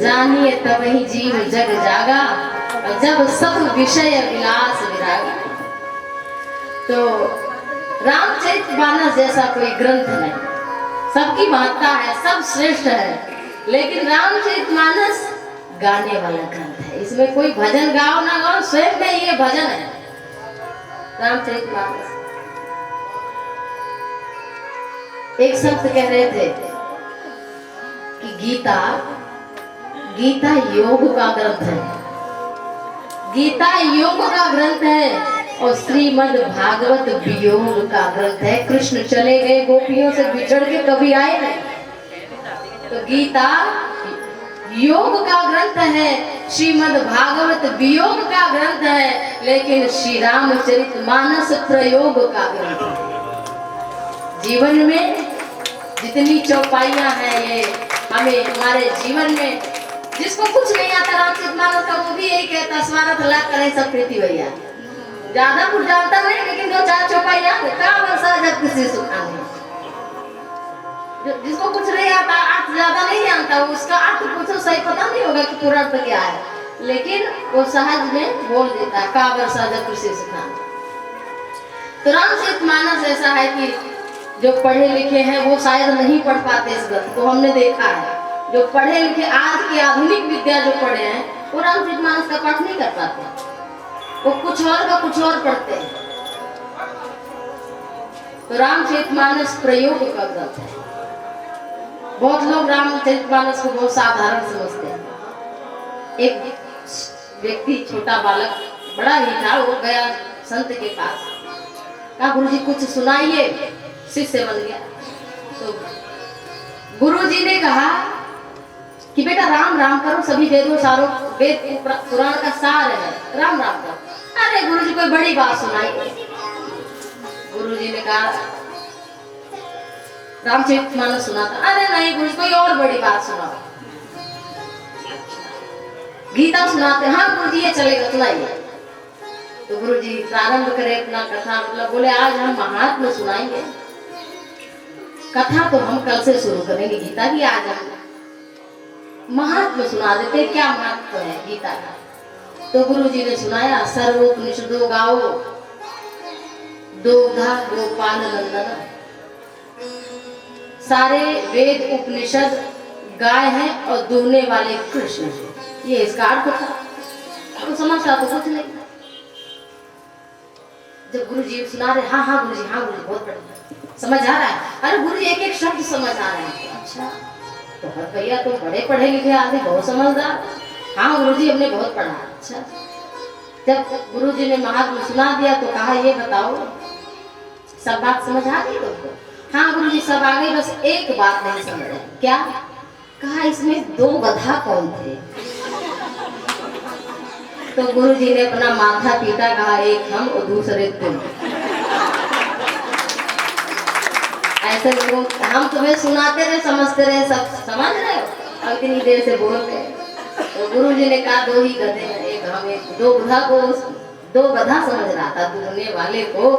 जानिए तब ही जीव जग जागा और जब सब विषय विलास विरागा। तो रामचरितमानस जैसा कोई ग्रंथ नहीं, सबकी महत्ता है, सब श्रेष्ठ है, लेकिन रामचरितमानस गाने वाला ग्रंथ है। इसमें कोई भजन गाओ ना गाओ, स्वयं में ये भजन है रामचरितमानस। एक संत कह रहे थे कि गीता योग का ग्रंथ है, गीता योग का ग्रंथ है और श्रीमद् भागवत वियोग का ग्रंथ है। कृष्ण चले गए गोपियों से बिछड़ के, कभी आए नहीं। तो गीता योग का ग्रंथ है, श्रीमद् भागवत वियोग का ग्रंथ है, लेकिन श्री रामचरितमानस प्रयोग का ग्रंथ है। जीवन में जितनी चौपाइयां हैं, ये हमें हमारे जीवन में जिसको कुछ नहीं आता रामचरितमानस का, वो भी यही कहता स्वार्थ लाख करे सब प्रीति भैया। ज्यादा कुछ जानता नहीं, लेकिन दो चार चौपाइयां जब किसी सुखाने। जिसको कुछ नहीं आता, अर्थ ज्यादा नहीं जानता, उसका अर्थ पूछो सही पता नहीं होगा कि पूरा अर्थ क्या है, लेकिन वो सहज में बोल देता है का वर्षा जब कृषि सुखाने। तो रामचरितमानस ऐसा है कि जो पढ़े लिखे हैं वो शायद नहीं पढ़ पाते इस ग्रंथ को, हमने देखा है। जो पढ़े लिखे आज की आधुनिक विद्या जो पढ़े हैं वो रामचरितमानस का पाठ नहीं कर पाते, वो कुछ और का कुछ और पढ़ते हैं। तो रामचरितमानस प्रयोग का ग्रंथ है। बहुत लोग रामचरितमानस को बहुत साधारण समझते हैं। एक व्यक्ति छोटा बालक बड़ा ही था, वो गया संत के पास, कहा गुरुजी कुछ सुनाइए, शिष्य बन गया। तो गुरुजी ने कहा कि बेटा राम राम करो, सभी वेदों सारों वेद पुराण का सार है, राम राम करो। अरे गुरुजी कोई बड़ी बात सुनाई। गुरुजी ने कहा रामचरितमानस सुनाता। अरे नहीं गुरुजी कोई और बड़ी बात सुनाओ। गीता सुनाते। हाँ गुरुजी ये चलेगा, सुनाइए। तो गुरुजी प्रारंभ करे अपना कथा, मतलब बोले आज हम महात्मा सुनाएंगे। कथा तो हम कल से शुरू करेंगे गीता की, आज हम महात्मा सुना देते। क्या महत्व है गीता का? तो गुरुजी ने सुनाया सर्वोपनिषदों गाओ दोग्धा गोपाल नंदन। सारे वेद उपनिषद गाय हैं और दूहने वाले कृष्ण। ये इसका अर्थ था। तो समझता तो कुछ नहीं। जब गुरुजी सुना रहे, हाँ हाँ गुरुजी, हाँ गुरुजी बहुत बढ़िया समझ आ रहा है। अरे गुरुजी एक एक शब्द समझ आ रहे हैं। अच्छा तो भैया तो बड़े पढ़े लिखे आदमी, बहुत समझदार। हाँ गुरुजी हमने बहुत पढ़ा। अच्छा जब गुरुजी ने महात्मा सुना दिया तो कहा ये बताओ सब बात समझ आ गई तुमको? हाँ गुरुजी सब आ गई, बस एक बात नहीं समझ आई। क्या? कहा इसमें दो गधा कौन थे? तो गुरुजी ने अपना माथा पीटा, कहा एक हम और दूसरे तुम। ऐसे लोग हम तुम्हें सुनाते रहे, समझते रहे, सब समझ रहे हो, अब इतनी देर से बोल रहे। तो गुरुजी ने कहा दो ही गधे हैं, एक हम एक। दो गधा समझ रहा था, दूहने वाले को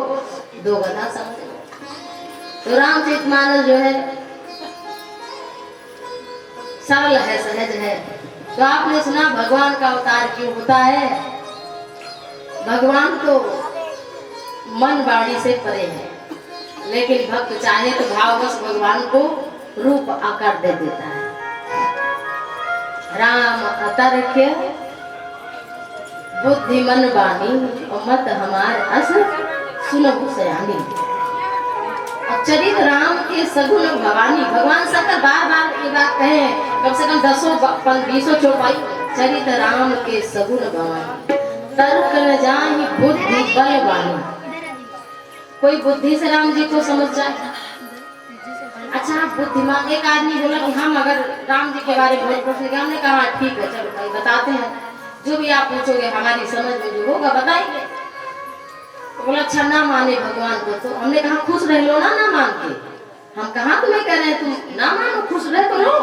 दो गधा समझ रहा। तो रामचरितमानस जो है सरल है, सहज है। तो आपने सुना भगवान का अवतार क्यों होता है? भगवान तो मन वाणी से परे है, लेकिन भक्त चाहे तो भाववश भगवान को रूप आकार दे देता है। राम अतर्क्य बुद्धि मन बानी और मत हमार अस सुनहु सयानी। और चरित राम के सगुन भवानी। भगवान शंकर बार बार ये बात कहे, कम से कम 10-20 चौपाई। चरित राम के सगुन भवानी। तर्क न जाहि बुद्धि बलवानी। कोई बुद्धि से राम जी को समझ जाए। अच्छा आप बुद्धिमान, एक आदमी बोला कि हम अगर राम जी के बारे में बहुत पूछेंगे, हमने कहा ठीक है चलो भाई बताते हैं, जो भी आप पूछोगे हमारी समझ में जो होगा बताएंगे। तो बोला अच्छा ना माने भगवान को, तो हमने कहा खुश रह लो ना मान के, हम कहा तुम्हें कह रहे हैं तुम ना मानो, खुश रह तो लो,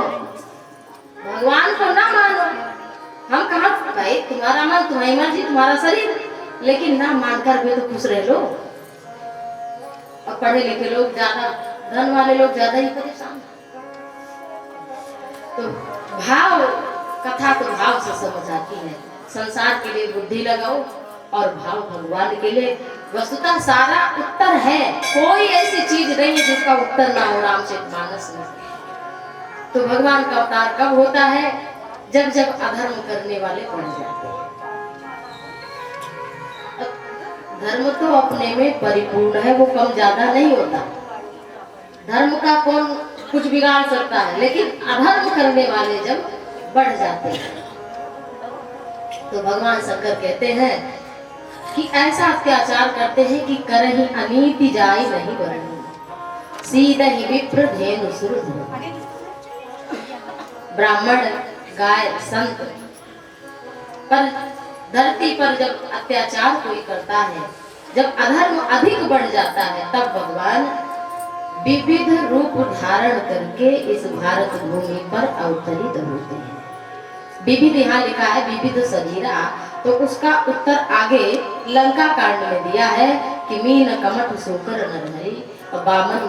भगवान को ना मानो। हम कहा भाई तुम्हारा मन, तुम्हारी मर्जी, तुम्हारा शरीर, लेकिन ना मानकर भी तो खुश रह लो। और पढ़े लिखे लोग ज्यादा, धन वाले लोग ज्यादा ही परेशान। तो भाव कथा तो भाव से समझ आती है। संसार के लिए बुद्धि लगाओ और भाव भगवान के लिए। वस्तुतः सारा उत्तर है, कोई ऐसी चीज नहीं है जिसका उत्तर ना हो रामचरितमानस में। तो भगवान का अवतार कब होता है? जब जब अधर्म करने वाले बढ़ जाते हैं। धर्म तो अपने में परिपूर्ण है, वो कम ज्यादा नहीं होता। धर्म का कौन कुछ बिगाड़ सकता है, लेकिन अधर्म करने वाले जब बढ़ जाते हैं तो भगवान शंकर कहते हैं कि ऐसा अत्याचार करते हैं कि करहि अनीति जाय नहीं बरनी, सीधा ही विप्र धेनु सुर धनु। ब्राह्मण, गाय, संत पर धरती पर जब अत्याचार कोई करता है, जब अधर्म अधिक बढ़ जाता है, तब भगवान विविध रूप धारण करके इस भारत भूमि पर अवतरित होते हैं। विविध यहाँ लिखा है विविध शरीरा, तो उसका उत्तर आगे लंका कांड में दिया है कि मीन कमठ सोकर नरहरि और बामन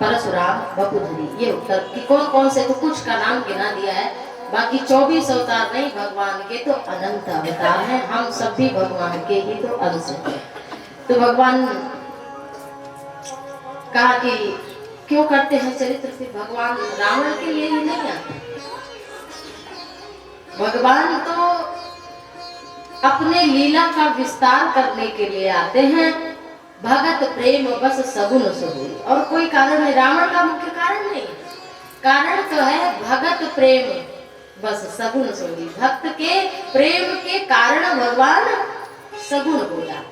परशुराम बपुधरी। ये उत्तर कि कौन कौन से, तो कुछ का नाम गिना दिया है, बाकी 24 अवतार नहीं, भगवान के तो अनंत अवतार हैं। हम सब भी भगवान के ही तो अंश हैं। तो भगवान कहा कि क्यों करते हैं चरित्र, फिर भगवान रावण के लिए ही नहीं आते। भगवान तो अपने लीला का विस्तार करने के लिए आते हैं। भगत प्रेम बस सगुन सुबुल, और कोई कारण है, रावण का मुख्य कारण नहीं, कारण तो है भगत प्रेम बस सगुन सुबुल। भक्त के प्रेम के कारण भगवान सगुन हो जाते हैं।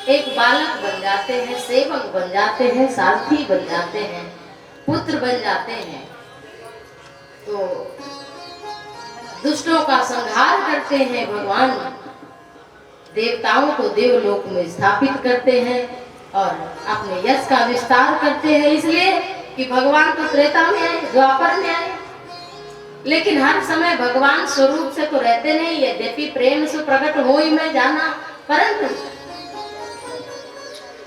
एक बालक बन जाते हैं, सेवक बन जाते हैं, सारथी बन जाते हैं, पुत्र बन जाते हैं। तो दुष्टों का संहार करते हैं भगवान, देवताओं को देवलोक में स्थापित करते हैं और अपने यश का विस्तार करते हैं। इसलिए कि भगवान तो त्रेता में आए, द्वापर में आए, लेकिन हर समय भगवान स्वरूप से तो रहते नहीं। यद्यपि प्रेम से प्रकट हो ही मैं जाना, परंतु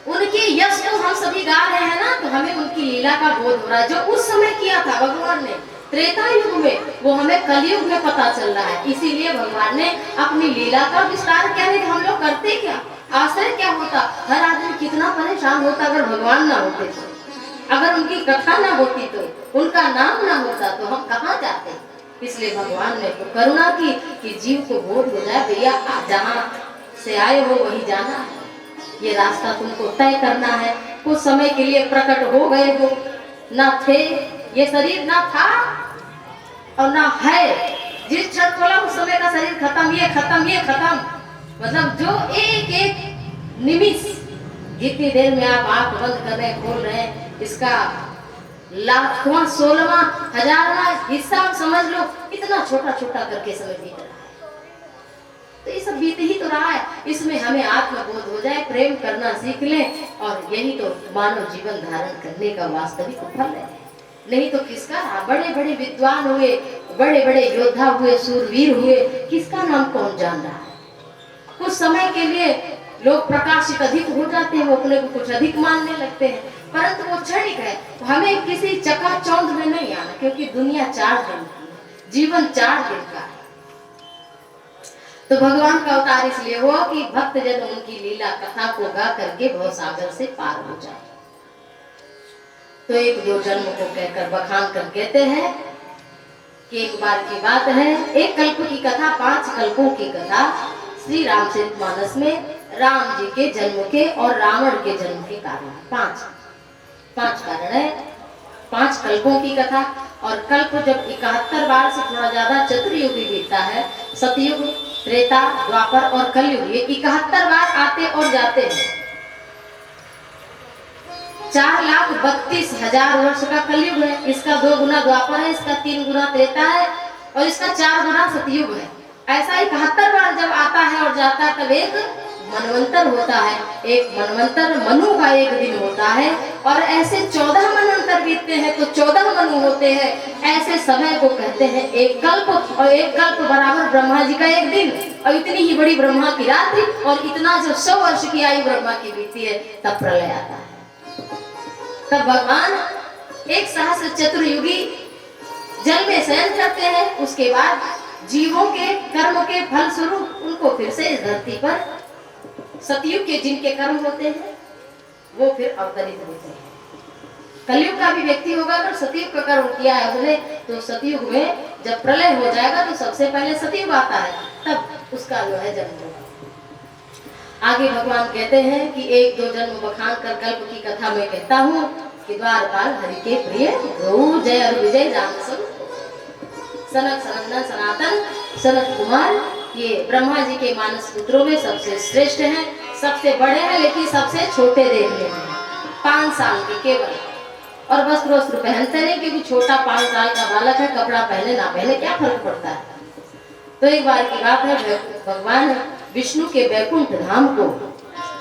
उनके यश को हम सभी गा रहे हैं ना, तो हमें उनकी लीला का बोध हो रहा है। जो उस समय किया था भगवान ने त्रेता युग में, वो हमें कलयुग में पता चल रहा है। इसीलिए भगवान ने अपनी लीला का विस्तार किया। नहीं तो हम लोग करते क्या, आश्चर्य क्या होता, हर आदमी कितना परेशान होता अगर भगवान ना होते तो, अगर उनकी कथा ना होती तो, उनका नाम ना होता तो हम कहाँ जाते। इसलिए भगवान ने तो करुणा की कि जीव को बोध हो जाए, भैया जहाँ से आए हो वही जाना है, ये रास्ता तुमको तय करना है। कुछ समय के लिए प्रकट हो गए हो, ना थे, ये शरीर ना था और ना है। जिस क्षण बोला उस समय का शरीर खत्म, ये खत्म, ये खत्म। मतलब जो एक एक निमिष, जितनी देर में आप आंख बंद कर रहे हैं, खोल रहे हैं, इसका लाखवां, 16वां, 1000वां हिस्सा समझ लो, इतना छोटा छोटा करके समय बीत रहा है। तो ये सब बीत ही तो रहा है। इसमें हमें आत्मबोध हो जाए, प्रेम करना सीख लें, और यही तो मानव जीवन धारण करने का वास्तविक फल है। नहीं तो किसका, बड़े बड़े विद्वान हुए, बड़े बड़े योद्धा हुए, सूरवीर हुए, किसका नाम कौन जान रहा है। कुछ समय के लिए लोग प्रकाशित अधिक हो जाते हैं, वो अपने को कुछ अधिक मानने लगते हैं, परंतु वो क्षणिक है। हमें किसी चकाचौंध में नहीं आना, क्योंकि दुनिया 4 दिन की है, जीवन 4 दिन का है। तो भगवान का अवतार इसलिए हुआ कि भक्त जन उनकी लीला कथा को गा करके भव सागर से पार हो जाए। तो एक दो जन्म को कहकर बखान कर कहते हैं कि एक बार की बात है, एक कल्प की कथा, 5 कल्पों की कथा श्री रामचरितमानस में राम जी के जन्म के और रावण के जन्म के कारण। 5 कारण है, 5 कल्पों की कथा। और कल्प जब 71 बार से थोड़ा ज्यादा चतुर्युगी बीतता है, सतयुग त्रेता, द्वापर और कलयुग, ये 71 बार आते और जाते हैं। 4,32,000 वर्ष का कलयुग है, इसका 2 गुना द्वापर है, इसका 3 गुना त्रेता है और इसका 4 गुना सतयुग है। ऐसा 71 बार जब आता है और जाता है तब एक मनवंतर होता है। एक मनवंतर मनु का एक दिन होता है और ऐसे 14 मनवंतर बीतते हैं तो 14 मनु होते हैं। ऐसे समय को कहते हैं एक कल्प, और एक कल्प बराबर ब्रह्मा जी का एक दिन, और इतनी ही बड़ी ब्रह्मा की रात्रि, और इतना जो 100 वर्ष की आयु ब्रह्मा की बीतती है तब प्रलय आता है। तब भगवान एक सहस्र चतुर्युगी जल में शयन करते हैं। उसके बाद जीवों के कर्म के फल स्वरूप उनको फिर से इस धरती पर सतयुग के जिनके कर्म होते हैं वो फिर अवतरित होते हैं। कलयुग का भी व्यक्ति होगा, अगर सतयुग का कर्म किया है उसने तो सतयुग में जब प्रलय हो जाएगा तो सबसे पहले सतयुग आता है, तब उसका जो है जन्म होगा। आगे भगवान कहते हैं कि 1-2 जन्म बखान कर कल्प की कथा में कहता हूँ कि द्वारपाल हरि के प्रिय गौ जय और विजय राम सब सनक सनंदन सनातन सनत कुमार, ये ब्रह्मा जी के मानस पुत्रों में सबसे श्रेष्ठ हैं, सबसे बड़े हैं लेकिन सबसे छोटे देखने में, 5 साल के केवल, और वस्त्र पहनते नहीं क्योंकि छोटा 5 साल का बालक है, कपड़ा पहने ना पहने क्या फर्क पड़ता है। तो एक बार की बात है, भगवान विष्णु के वैकुंठ धाम को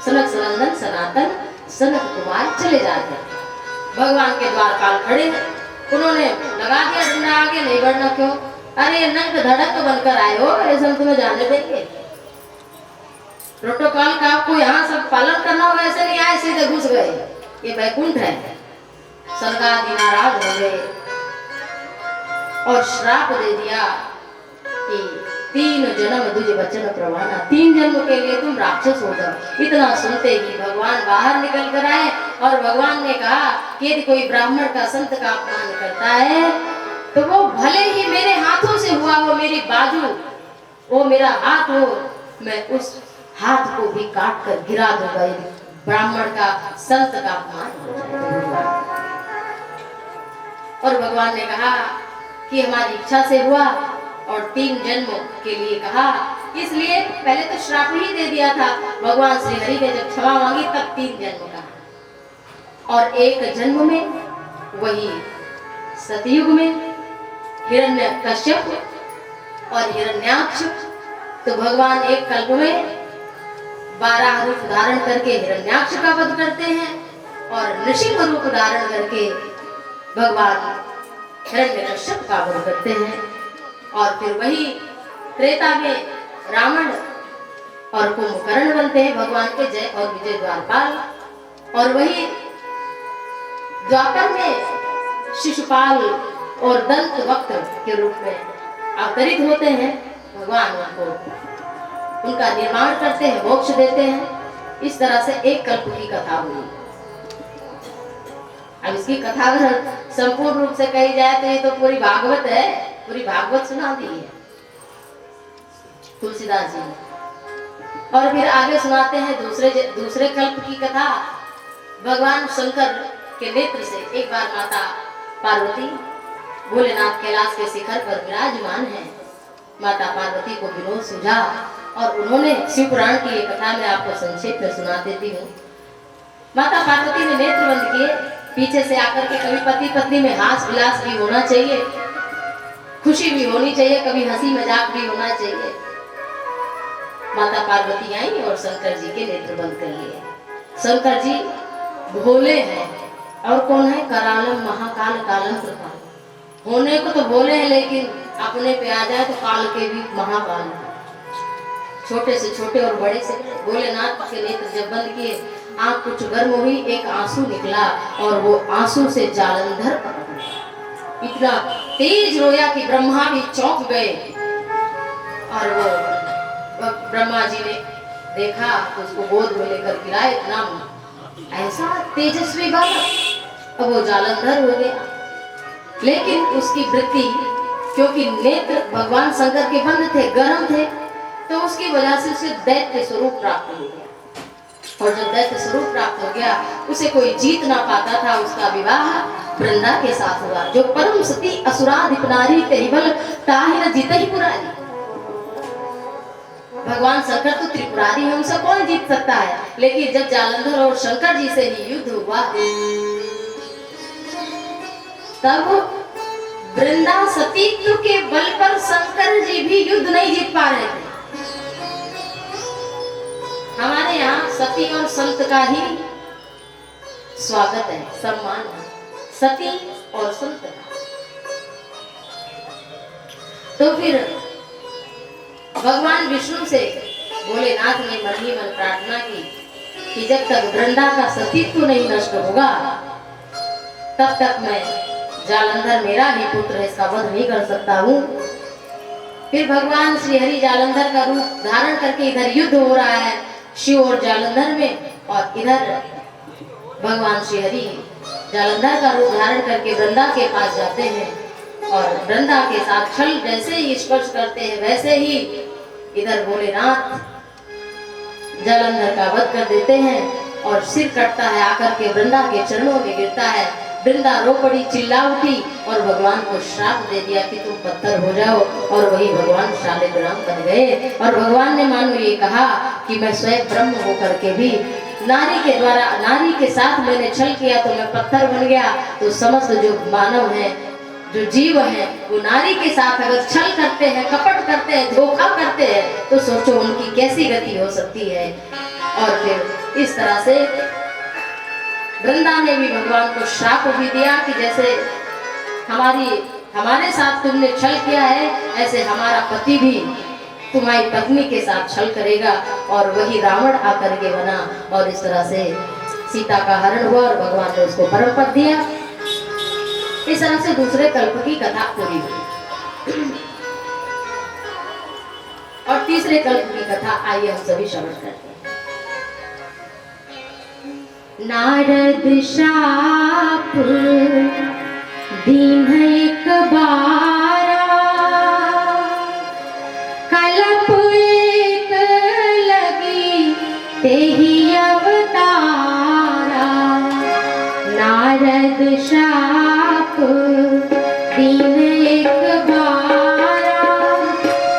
सनक सनंदन सनातन सनत कुमार चले जाते हैं। भगवान के द्वारपाल खड़े हैं, उन्होंने लगा दिया डंडा, आगे नहीं बढ़ना क्यों, अरे नंग धड़क बनकर आए हो, ऐसा हम तुम्हें जाने देंगे। प्रोटोकॉल का आपको यहाँ सब पालन करना होगा, ऐसे नहीं आए सीधे घुस गए, ये वैकुंठ है। स्वर्गादि नाराज हो गए और श्राप दे दिया कि 3 जन्म तुझे वचन प्रवाना, 3 जन्म के लिए तुम राक्षस हो जाओ। इतना सुनते ही भगवान बाहर निकल कर आए और भगवान ने कहा कि यदि कोई ब्राह्मण का संत का अपमान करता है तो वो भले ही मेरे हाथों से हुआ, वो मेरी बाजू, वो मेरा हाथ हो, मैं उस हाथ को भी काट कर गिरा दूंगा यदि ब्राह्मण का संत का अपमान हो जाए। और भगवान ने कहा कि हमारी इच्छा से हुआ और 3 जन्म के लिए कहा, इसलिए पहले तो श्राप ही दे दिया था। भगवान श्री हरि ने जब क्षमा मांगी तब 3 जन्म कहा, और 1 जन्म में वही सतयुग में हिरण्यकश्यप और हिरण्याक्ष, तो भगवान एक कल्प में 12 रूप धारण करके हिरण्याक्ष का वध करते हैं और नृसिंह रूप धारण करके भगवान हिरण्यकश्यप का वध करते हैं। और फिर वही त्रेता में रावण और कुंभकर्ण बनते हैं भगवान के जय और विजय द्वारपाल, और वही द्वापर में शिशुपाल और दंत वक्र के रूप में अवतरित होते हैं। भगवान उनको उनका निर्माण करते हैं, मोक्ष देते हैं। इस तरह से एक कल्प की कथा हुई। अब इसकी कथा अगर संपूर्ण रूप से कही जाए तो ये तो पूरी भागवत है, पूरी भागवत सुना दी है तुलसीदास जी ने। और फिर आगे सुनाते हैं दूसरे कल्प की कथा। भगवान शंकर के नेत्र से एक बार माता पार्वती भोलेनाथ कैलाश के शिखर पर विराजमान है। माता पार्वती को विनोद सूझा और उन्होंने शिव पुराण की एक कथा में आपको संक्षेप में सुना देती हूँ। माता पार्वती ने नेत्र बंद किए, पीछे से आकर के कभी पति पत्नी में हास विलास भी होना चाहिए, खुशी भी होनी चाहिए, कभी हंसी मजाक भी होना चाहिए। माता पार्वती आई और शंकर जी के नेत्र बंद कर लिए। शंकर जी भोले हैं और कौन है? करालम महाकाल कालम कृपाल। होने को तो भोले हैं लेकिन अपने पे आ जाए तो काल के भी महाकाल है। छोटे से छोटे और बड़े से भोलेनाथ के नेत्र जब बंद किए, आंख कुछ गर्म हुई, एक आंसू निकला और वो आंसू से जालंधर इतना तेज रोया कि ब्रह्मा भी चौंक गए। और वो ब्रह्मा जी ने देखा तो उसको गोद में लेकर गिराए, इतना ऐसा तेजस्वी बालक, अब वो जालंधर हो गया। लेकिन उसकी वृत्ति, क्योंकि नेत्र भगवान शंकर के बंद थे, गर्म थे, तो उसकी वजह से उसे दैत्य स्वरूप प्राप्त हो गया। और जब दैत्य स्वरूप प्राप्त हो गया, उसे कोई जीत ना पाता था। उसका विवाह वृंदा के साथ हुआ, जो परम सती असुराधिप नारी तेरिबल ताहि न जीतहि पुरारी। भगवान शंकर तो त्रिपुरारी है, उनसे कौन जीत सकता है। लेकिन जब जालंधर और शंकर जी से ही युद्ध हुआ, तब वृंदा सतीत्व के बल पर शंकर जी भी युद्ध नहीं जीत पा रहे थे। हमारे यहाँ सती और संत का ही स्वागत है, सम्मान है, सती और संत का। तो फिर भगवान विष्णु से भोलेनाथ ने मन ही मन प्रार्थना की कि जब तक वृंदा का सतीत्व नहीं नष्ट होगा, तब तक मैं जालंधर मेरा ही पुत्र है, इसका वध नहीं कर सकता हूँ। फिर भगवान श्री हरि जालंधर का रूप धारण करके इधर युद्ध हो रहा है शिव और जालंधर में, और इधर भगवान श्री हरि जालंधर का रूप धारण करके वृंदा के पास जाते हैं और वृंदा के साथ छल जैसे ही स्पर्श करते हैं, वैसे ही इधर भोलेनाथ जालंधर का वध कर देते हैं और सिर कटता है, आकर के वृंदा के चरणों में गिरता है। वृंदा रो पड़ी, चिल्ला उठी और भगवान को श्राप दे दिया कि तुम पत्थर हो जाओ, और वही भगवान शालिग्राम बन गए। और भगवान ने मानो ये कहा कि मैं स्वयं ब्रह्म होकर के भी नारी के द्वारा, नारी के साथ मैंने छल किया तो मैं पत्थर बन गया। तो समस्त जो मानव है, जो जीव है, वो नारी के साथ अगर छल करते हैं, कपट करते हैं, धोखा करते हैं, तो सोचो उनकी कैसी गति हो सकती है। और फिर इस तरह से वृंदा ने भी भगवान को श्राप भी दिया कि जैसे हमारे साथ तुमने छल किया है, ऐसे हमारा पति भी तुम्हारी पत्नी के साथ छल करेगा। और वही रावण आकर के बना, और इस तरह से सीता का हरण हुआ और भगवान ने उसको परम पद दिया। इस तरह से दूसरे कल्प की कथा पूरी हुई। और तीसरे कल्प की कथा आइए हम सभी श्रवण करते हैं। नारद शाप दीन एक बारा, कलप एक लगी तेहि अवतारा। नारद शाप दीन एक बारा,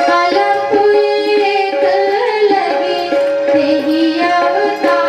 कलप एक लगी तेहि अवतारा।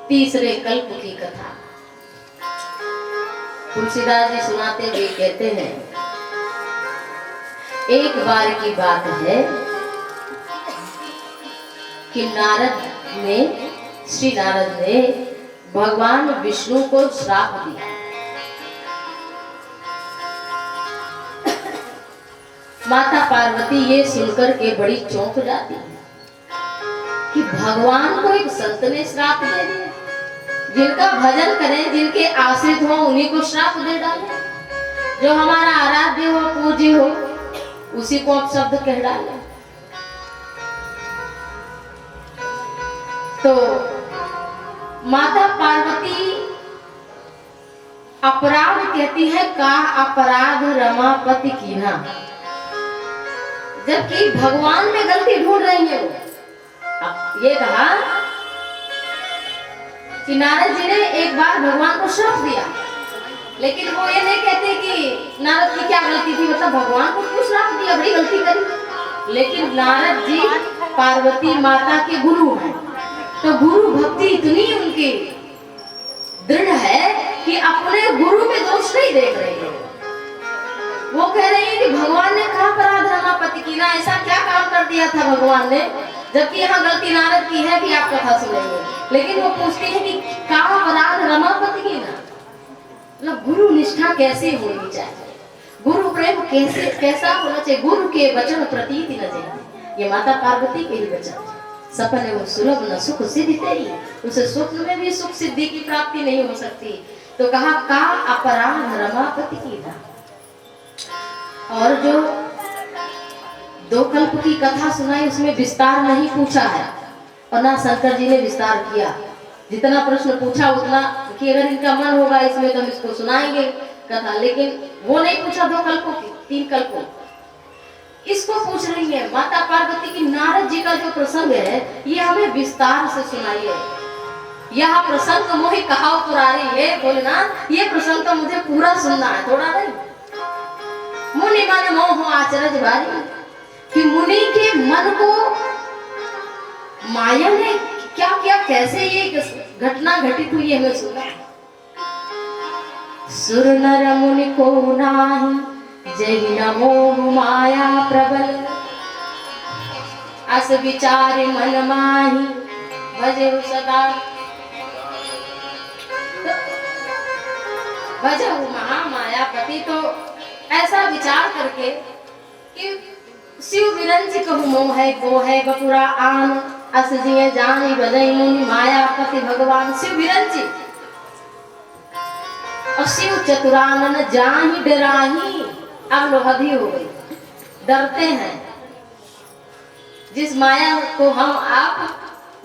तीसरे कल्प की कथा तुलसीदास जी सुनाते हुए कहते हैं, एक बार की बात है कि श्री नारद ने भगवान विष्णु को श्राप दिया। माता पार्वती ये सुनकर के बड़ी चौंक जाती है कि भगवान को एक संत ने श्राप दे दिया। जिनका भजन करें, जिनके आश्रित हो, उन्हीं को श्राप दे डाले। जो हमारा आराध्य हो, पूज्य हो, उसी को आप शब्द कह डाले। तो माता पार्वती अपराध कहती है, का अपराध रमापति कीन्हा, जबकि भगवान में गलती ढूंढ रही है वो। अब ये कहा कि नारद जी ने एक बार भगवान को श्राप दिया, लेकिन वो ये नहीं कहते कि नारद की क्या गलती थी, मतलब भगवान को क्यों श्राप दिया, बड़ी गलती करी। लेकिन नारद जी पार्वती माता के गुरु हैं, तो गुरु भक्ति इतनी उनकी दृढ़ है कि अपने गुरु में दोष नहीं देख रहे हैं। वो कह रही है कि भगवान ने कहा अपराध रमापति कीन्हा, ऐसा क्या काम कर दिया था भगवान ने, जबकि यहाँ गलती नारद की है, भी आप कथा सुनेंगे। लेकिन वो पूछते हैं कि क्या अपराध रमापति कीन्हा, मतलब गुरु निष्ठा कैसे होनी चाहिए, गुरु प्रेम कैसा होना चाहिए, गुरु के वचन प्रतीति न जाए। ये माता पार्वती के ही वचन, सपने वो सुलभ न सुख सिद्धि तेरी, उसे स्वप्न में भी सुख सिद्धि की प्राप्ति नहीं हो सकती। तो कहा का अपराध रमापति कीन्हा। और जो दो कल्प की कथा सुनाई उसमें विस्तार नहीं पूछा है, और ना शंकर जी ने विस्तार किया। जितना प्रश्न पूछा उतना कि अगर इनका मन होगा इसमें तो हम इसको सुनाएंगे कथा, लेकिन वो नहीं पूछा दो कल्पों की, 3 कल्पों। इसको पूछ रही है माता पार्वती की, नारद जी का जो प्रसंग है ये हमें विस्तार से सुनाइए। यह प्रसंग तो मोहि कहाव पुरारी है, बोलना ये प्रसंग तो मुझे पूरा सुनना है, थोड़ा नहीं। मुनि मन मोह आचरज भारी, कि मुनि के मन को माया ने क्या किया, कैसे ये घटना घटित हुई है हमें सुना। सुर नर मुनि को नाही, जय नमो माया प्रबल, अस विचार मन माही, भजहु सदा भजहु महामायापति। तो ऐसा विचार करके कि शिव विरंची कहूँ मोह है गो है बपुरा आन, अस जिये जानी बजई मुनि मायापति भगवान। शिव विरंची और शिव चतुरानन जाही डराही, अब लोहदी हो गई, डरते हैं। जिस माया को हम आप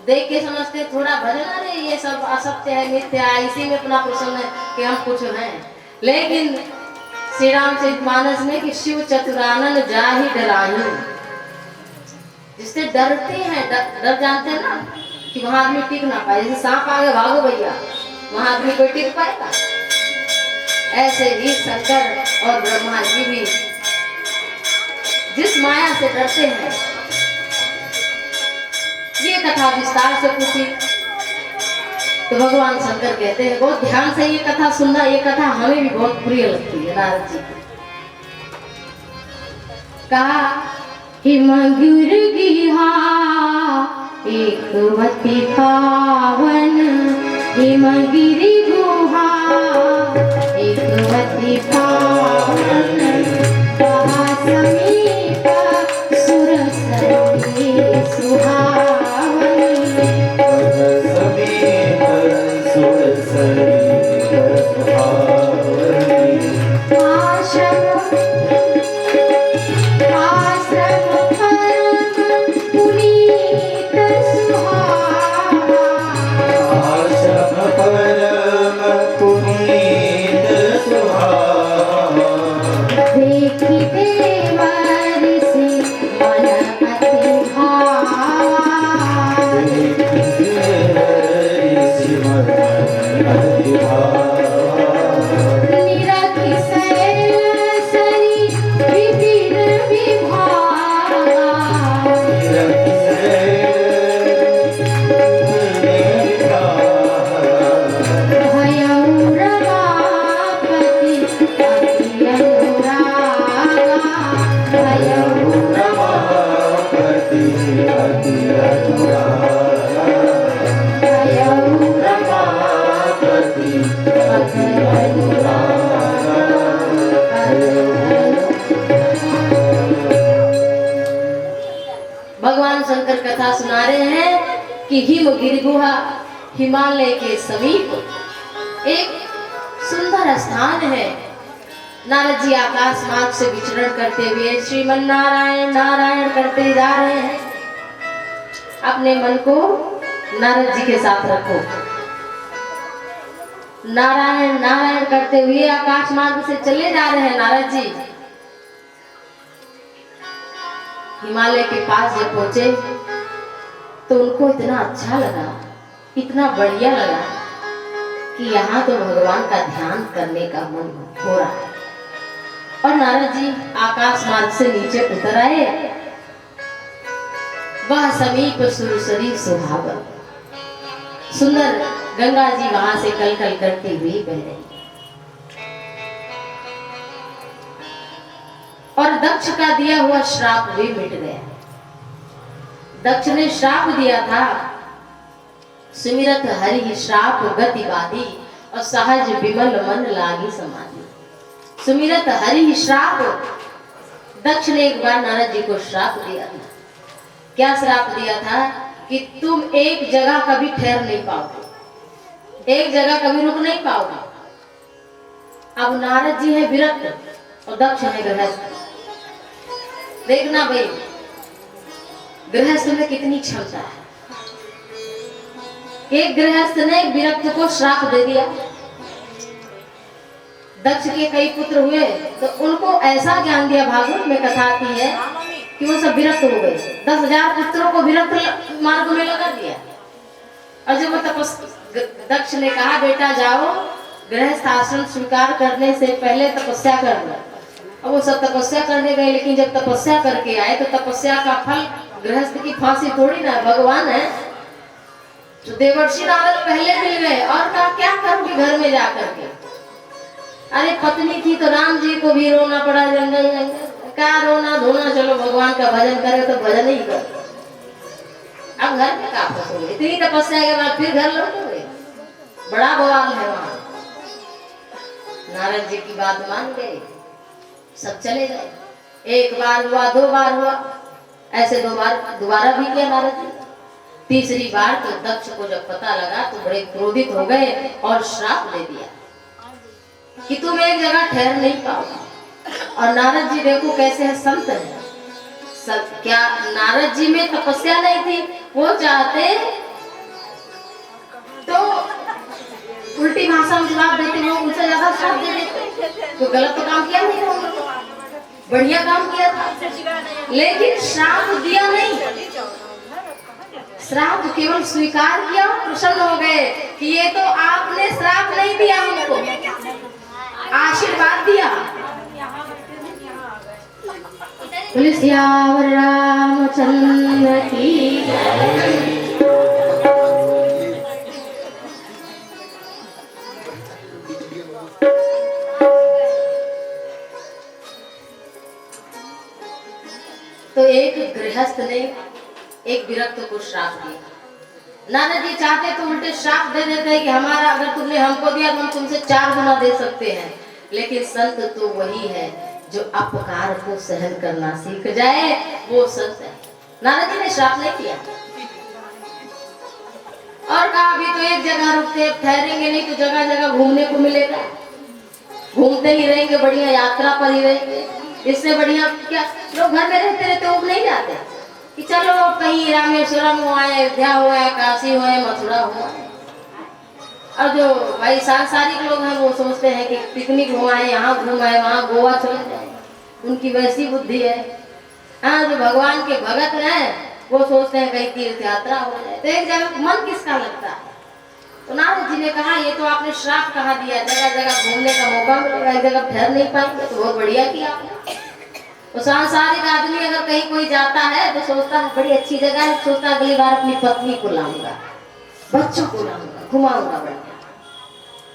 देख के समझते थोड़ा भजन, अरे ये सब असत्य है, मिथ्य है, इसी में अपना प्रसन्न है कि हम कुछ हैं। लेकिन श्री रामचरितमानस में कि शिव चतुरानन जाहि डराही, जिससे डरते हैं, डर जानते हैं ना कि वहां आदमी टिक ना पाए, जैसे सांप आगे भागो भैया, वहां आदमी कोई टिक पाएगा। ऐसे ही शंकर और ब्रह्मा जी भी जिस माया से डरते हैं। ये कथा विस्तार से पूछी तो भगवान शंकर कहते हैं, बहुत ध्यान से ये कथा सुनना, ये कथा हमें भी बहुत प्रिय लगती है नारद जी की। कहा हिमगिर गिहा एक वती पावन, हिमगिरी गुहा एक वती पावन, कहा समीप सुरसरी सुहावनी, समीप सुरसरी सुहावनी, आश्रम पुनीत सुहावा, आश्रम परम पुनीत सुहावा, देखी देवर से मन अति भावा, देखी देवर से मन अति भावा, निरखि शैल सरी विपिन विभावा, निरखि शैल भयउ रमापति अति अनुरागा, भयउ रमापति अति अनुरागा, भयउ रमापति अति अनुरागा। भगवान शंकर कथा सुना रहे हैं कि हिमगिरि गुहा, हिमालय के समीप एक सुंदर स्थान है। नारद जी आकाश मार्ग से विचरण करते हुए श्रीमन नारायण नारायण करते जा रहे हैं। अपने मन को नारद जी के साथ रखो। नारायण नारायण करते हुए आकाश मार्ग से चले जा रहे हैं नारद जी। हिमालय के पास जब पहुंचे तो उनको इतना अच्छा लगा, इतना बढ़िया लगा कि यहाँ तो भगवान का ध्यान करने का मन हो रहा है। और नारद जी आकाश मार्ग से नीचे उतर आए। वह समीप सुरसरी सुहावन, सुंदर गंगा जी वहां से कल कल करती हुई बह रही। और दक्ष का दिया हुआ श्राप भी मिट गया। दक्ष ने श्राप दिया था, सुमिरत हरि श्राप गति बाधी और सहज विमल मन लागी समाधि। सुमिरत हरि श्राप, दक्ष ने एक बार नारद जी को श्राप दिया था। क्या श्राप दिया था? कि तुम एक जगह कभी ठहर नहीं पाओगे, एक जगह कभी रुक नहीं पाओगे। अब नारद जी है विरक्त और दक्ष है गृहस्थ। देखना भाई गृहस्थ में कितनी क्षमता है। एक गृहस्थ ने विरक्त को श्राप दे दिया। दक्ष के कई पुत्र हुए तो उनको ऐसा ज्ञान दिया, भागवत में कथा आती है कि वो सब विरक्त हो गए। 10,000 पुत्रों को विरक्त मार्ग में लगा दिया। और जब वो दक्ष ने कहा बेटा जाओ गृहस्थ आश्रम स्वीकार करने से पहले तपस्या कर लो। अब वो सब तपस्या करने गए, लेकिन जब तपस्या करके आए तो तपस्या का फल गृहस्थ की फांसी थोड़ी ना, भगवान है। तो देवर्षि नारद पहले मिल गए और कहा क्या करोगे घर में जाकर के। अरे पत्नी थी तो राम जी को भी रोना पड़ा जंगल जंगल। क्या रोना धोना, चलो भगवान का भजन करे तो भजन ही कर। अब घर में क्या फंसोगे, इतनी तपस्या के बाद फिर घर लौटोगे, बड़ा बवाल है वहां। नारद जी की बात मान गए, सब चले गए। एक बार हुआ, 2 बार हुआ, ऐसे 2 बार दोबारा भी किया नारद जी। तीसरी बार तो दक्ष को जब पता लगा तो बड़े क्रोधित हो गए और श्राप दे दिया कि तुम एक जगह ठहर नहीं पाओगे। और नारद जी देखो कैसे है, संत है। क्या नारद जी में तपस्या नहीं थी? वो चाहते तो उल्टी भाषा में जवाब देते, वो उनसे ज्यादा श्राप दे देते। तो गलत तो काम किया नहीं, बढ़िया काम किया था, लेकिन श्राप दिया नहीं। श्राप केवल स्वीकार किया, प्रसन्न हो गए कि ये तो आपने श्राप नहीं दिया, हमको आशीर्वाद दिया। सियावर रामचंद्र की। तो एक गृहस्थ ने एक विरक्त को श्राप दिया। नारद जी चाहते तो उल्टे श्राप दे देते कि हमारा अगर तुमने हमको दिया तो हम तुमसे 4 गुना दे सकते हैं। लेकिन संत तो वही है जो अपकार को सहन करना सीख जाए, वो संत है। नारद जी ने श्राप नहीं दिया और कहा अभी तो एक जगह रुकते, ठहरेंगे नहीं तो जगह जगह घूमने को मिलेगा, घूमते ही रहेंगे, बढ़िया यात्रा पर ही रहेंगे। इससे बढ़िया क्या, लोग घर में रहते रहते उब नहीं जाते कि चलो कहीं रामेश्वरम हो आए, अयोध्या हो आए, काशी हो आए, मथुरा हो आए। और जो भाई सांसारिक लोग हैं वो सोचते हैं कि पिकनिक हो आए, यहाँ घूम आए, वहाँ गोवा चले जाए, उनकी वैसी बुद्धि है। हाँ, जो भगवान के भगत हैं वो सोचते हैं कहीं तीर्थ यात्रा हो जाए। तो एक जगह मन किसका लगता है? तो नारद जी ने कहा ये तो आपने श्राप कहा दिया, जगह जगह घूमने का मौका मिलेगा, एक जगह ठहर नहीं पाएंगे, तो बहुत बढ़िया किया आपने। तो सांसारिक आदमी अगर कहीं कोई जाता है तो सोचता है बड़ी अच्छी जगह है, सोचता अगली बार अपनी पत्नी को लाऊंगा, बच्चों को लाऊंगा, घुमाऊंगा बढ़िया,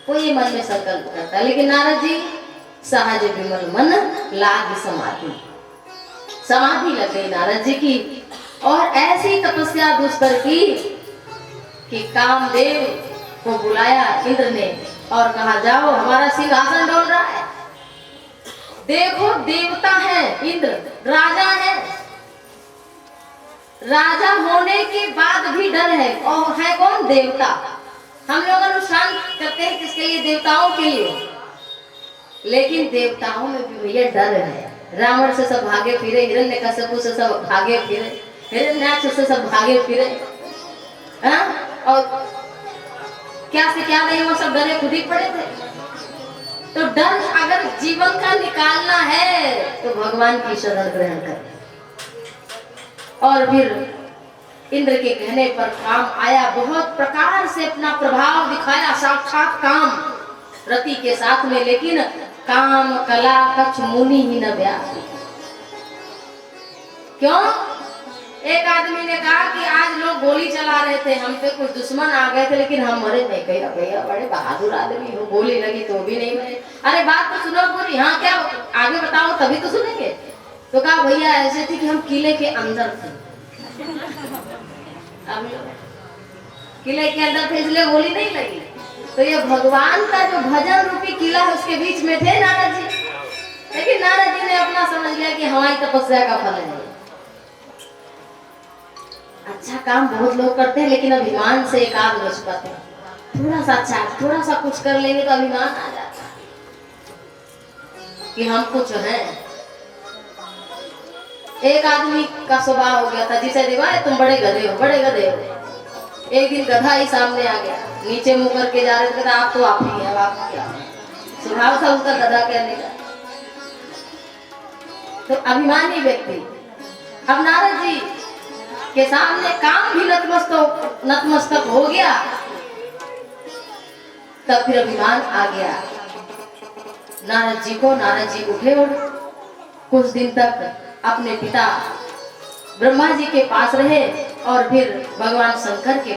कोई मन में संकल्प करता है। लेकिन नारद जी सहज विमल मन लागी समाधि, समाधि लग गई नारद जी की। और ऐसी तपस्या दुष्कर की कि कामदेव को बुलाया इंद्र ने और कहा जाओ हमारा सिंहासन डोल रहा है, देखो देवता है इंद्र, राजा है, राजा होने के बाद भी डर है। और है कौन? देवता। हम लोग अनुष्ठान करते हैं किसके लिए? देवताओं के लिए। लेकिन देवताओं में भी भैया डर है। रावण से सब भागे फिरे, हिरण्यकश्यप से सब भागे फिरे, हिरण्याक्ष से सब भागे फिरे, हाँ? और क्या से क्या नहीं, वो सब डरे खुद ही पड़े थे। तो डर अगर जीवन का निकालना है तो भगवान की शरण ग्रहण करें। और फिर इंद्र के कहने पर काम आया, बहुत प्रकार से अपना प्रभाव दिखाया, साक्षात काम रति के साथ में। लेकिन काम कला कछ मुनि ही न व्यापी। क्यों? एक आदमी ने कहा कि आज लोग गोली चला रहे थे, हम पे कुछ दुश्मन आ गए थे, लेकिन हम मरे नहीं। कहा भैया बड़े बहादुर आदमी हो, गोली लगी तो भी नहीं मरे। अरे बात तो सुनो पूरी। हाँ क्या आगे बताओ तभी तो सुनेंगे। तो कहा भैया ऐसे थी कि हम किले के अंदर थे, किले के अंदर थे इसलिए गोली नहीं लगी। तो ये भगवान का जो भजन रूपी किला है उसके बीच में थे नारद जी। लेकिन नारद जी ने अपना समझ लिया कि हमारी तपस्या का फल है। अच्छा काम बहुत लोग करते हैं, लेकिन अभिमान से एक आध बच पाते हैं। थोड़ा सा अच्छा, थोड़ा सा कुछ कर लेंगे तो अभिमान आ जाता है कि हम कुछ हैं। एक आदमी का स्वभाव हो गया था, जिसे देखा तुम बड़े गधे हो, बड़े गधे हो। एक दिन गधा ही सामने आ गया, नीचे मुंह करके जा रहे थे, आप तो आप ही है, आप क्या? स्वभाव था उसका गधा कहने का। तो अभिमानी व्यक्ति। अब नारद जी के सामने काम भी नतमस्तक हो गया, तब फिर अभिमान आ गया नारद जी को। नारद जी उठे और कुछ दिन तक अपने पिता ब्रह्मा जी के पास रहे और फिर भगवान शंकर के